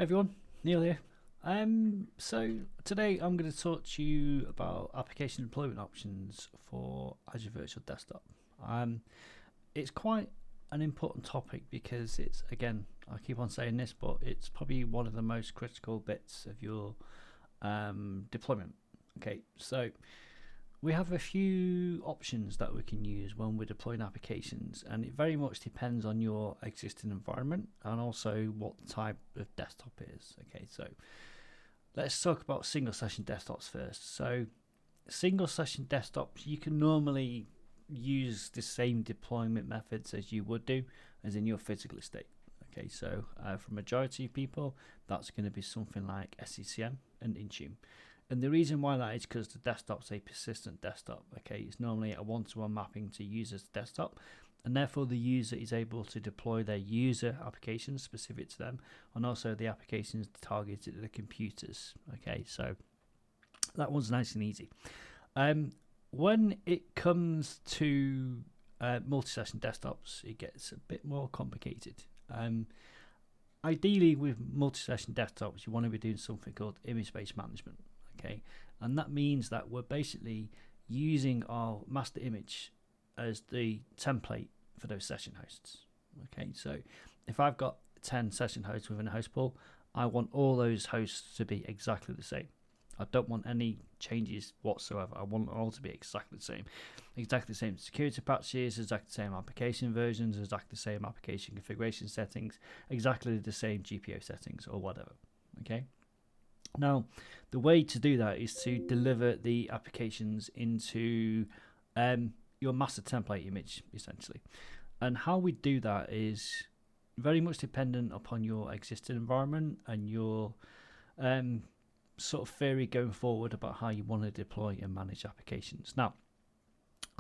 Hi everyone, Neil here. So today I'm going to talk to you about application deployment options for Azure Virtual Desktop. It's quite an important topic because it's, again, I keep on saying this, but it's probably one of the most critical bits of your deployment. Okay, so we have a few options that we can use when we're deploying applications, and it very much depends on your existing environment and also what type of desktop it is. Okay, so let's talk about single session desktops first. So single session desktops, you can normally use the same deployment methods as you would do as in your physical estate. Okay, so for majority of people, that's going to be something like SCCM and Intune. And the reason why that is because the desktop's a persistent desktop. Okay, it's normally a one-to-one mapping to user's desktop, and therefore the user is able to deploy their user applications specific to them, and also the applications targeted at the computers. Okay, so that one's nice and easy. When it comes to multi-session desktops, it gets a bit more complicated. Ideally, with multi-session desktops, you want to be doing something called image-based management. Okay, and that means that we're basically using our master image as the template for those session hosts. Okay, so if I've got 10 session hosts within a host pool, I want all those hosts to be exactly the same. I don't want any changes whatsoever. I want it all to be exactly the same. Exactly the same security patches, exactly the same application versions, exactly the same application configuration settings, exactly the same GPO settings or whatever. Okay. Now, the way to do that is to deliver the applications into your master template image, essentially. And how we do that is very much dependent upon your existing environment and your sort of theory going forward about how you want to deploy and manage applications. Now,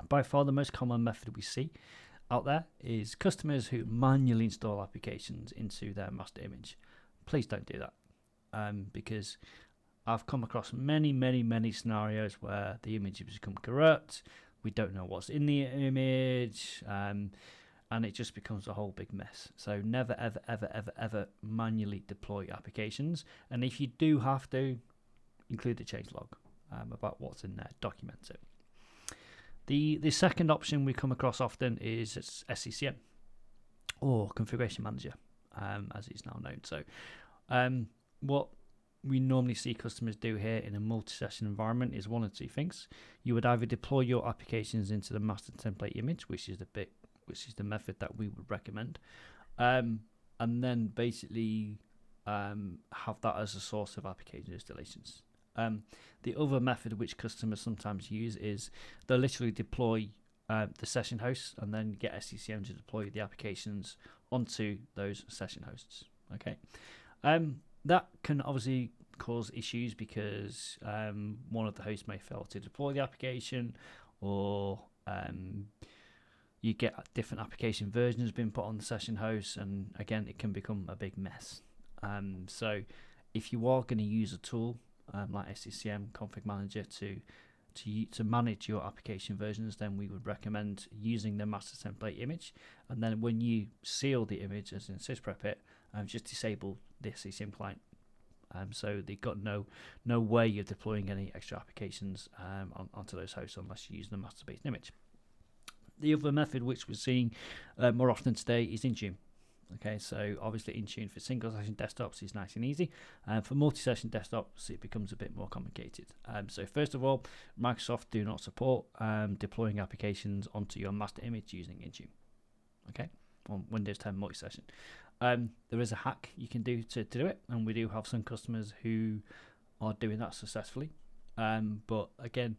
by far the most common method we see out there is customers who manually install applications into their master image. Please don't do that. Because I've come across many scenarios where the image has become corrupt, we don't know what's in the image, and it just becomes a whole big mess. So never ever manually deploy applications, and if you do have to, include the change log about what's in there, document it. The second option we come across often is SCCM or Configuration Manager, as it's now known. So what we normally see customers do here in a multi-session environment is one of two things. You would either deploy your applications into the master template image, which is the method that we would recommend, and then basically have that as a source of application installations. The other method which customers sometimes use is they'll literally deploy the session hosts and then get SCCM to deploy the applications onto those session hosts. Okay. That can obviously cause issues because one of the hosts may fail to deploy the application, or you get different application versions being put on the session host, and again, it can become a big mess. So if you are going to use a tool like SCCM Config Manager to manage your application versions, then we would recommend using the master template image, and then when you seal the image as in sysprep it, just disable the SCCM client. So they've got no way of deploying any extra applications onto those hosts unless you use the master based image. The other method which we're seeing more often today is Intune. Okay, so obviously Intune for single session desktops is nice and easy. For multi-session desktops, it becomes a bit more complicated. So first of all, Microsoft do not support deploying applications onto your master image using Intune. Okay, on Windows 10 multi-session. There is a hack you can do to do it, and we do have some customers who are doing that successfully. But again,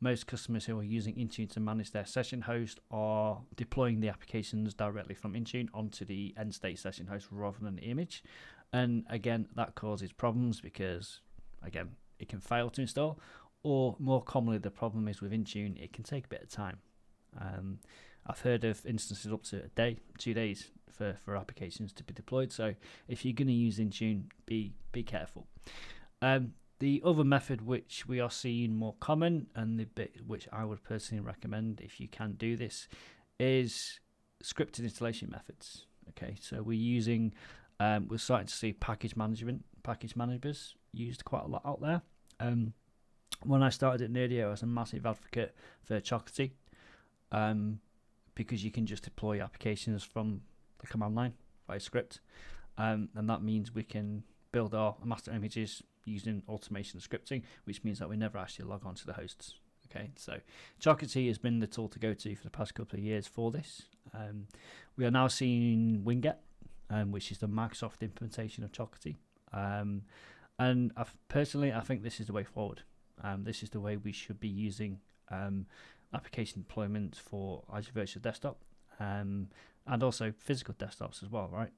most customers who are using Intune to manage their session host are deploying the applications directly from Intune onto the end state session host rather than the image. And again, that causes problems because, again, it can fail to install, or more commonly, the problem is with Intune, it can take a bit of time. I've heard of instances up to a day, 2 days for applications to be deployed. So if you're going to use Intune, be careful. The other method which we are seeing more common, and the bit which I would personally recommend if you can do this, is scripted installation methods. Okay, so we're using We're starting to see package managers used quite a lot out there. When I started at Nerdio, I was a massive advocate for Chocolatey, because you can just deploy applications from the command line via script, and that means we can build our master images using automation and scripting, which means that we never actually log on to the hosts. Okay, so Chocolatey has been the tool to go to for the past couple of years for this. We are now seeing WinGet, which is the Microsoft implementation of Chocolatey. And personally, I think this is the way forward. This is the way we should be using application deployment for Azure Virtual Desktop, and also physical desktops as well, right?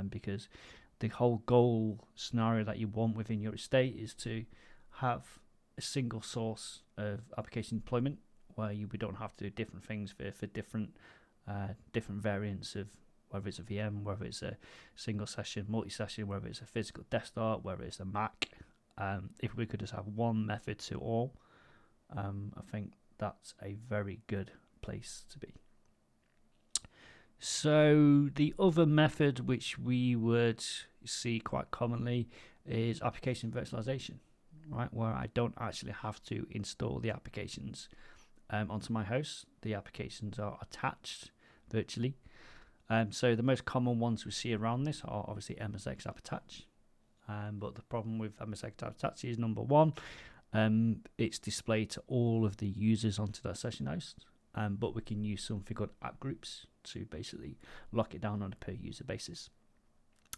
Because the whole goal scenario that you want within your estate is to have a single source of application deployment where we don't have to do different things for different variants of, whether it's a VM, whether it's a single session, multi-session, whether it's a physical desktop, whether it's a Mac. If we could just have one method to all, I think that's a very good place to be. So the other method which we would see quite commonly is application virtualization, right? Where I don't actually have to install the applications onto my host. The applications are attached virtually. So the most common ones we see around this are obviously MSX App Attach. But the problem with MSX App Attach is, number one, it's displayed to all of the users onto that session host. But we can use something called app groups to basically lock it down on a per user basis.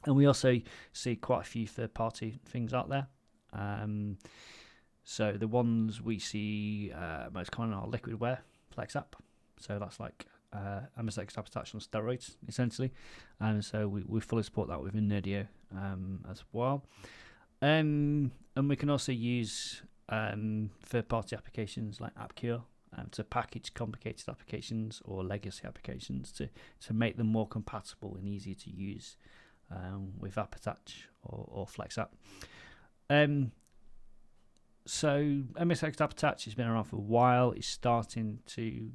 And we also see quite a few third party things out there. So the ones we see most common are Liquidware, Flex App. So that's like MSX App Attach on steroids, essentially. And so we fully support that within Nerdio as well. And we can also use third party applications like AppCure to package complicated applications or legacy applications to make them more compatible and easier to use with App Attach or Flex App. So MSX App Attach has been around for a while. It's starting to,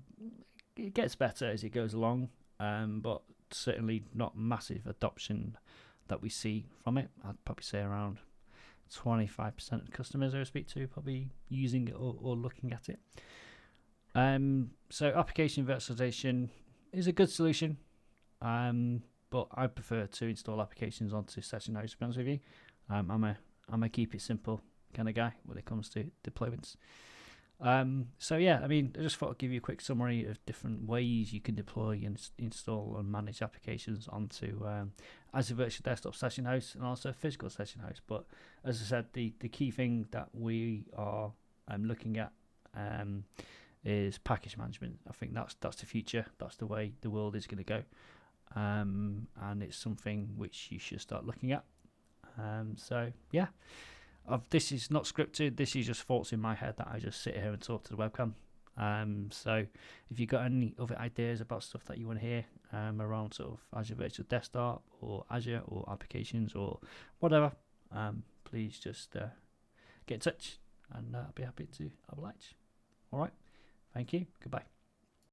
it gets better as it goes along, but certainly not massive adoption that we see from it. I'd probably say around 25% of customers I speak to probably using it or looking at it. So application virtualization is a good solution, but I prefer to install applications onto session hosts, to be honest with you. I'm a keep it simple kind of guy when it comes to deployments. So yeah, I mean, I just thought I'd give you a quick summary of different ways you can deploy and install and manage applications onto Azure Virtual Desktop session hosts and also physical session hosts. But as I said, the key thing that we are looking at is package management. I think that's the future. That's the way the world is going to go, and it's something which you should start looking at. So yeah. This is not scripted. This is just thoughts in my head that I just sit here and talk to the webcam. So if you've got any other ideas about stuff that you want to hear around sort of Azure Virtual Desktop or Azure or applications or whatever, please just get in touch and I'll be happy to oblige. All right. Thank you. Goodbye.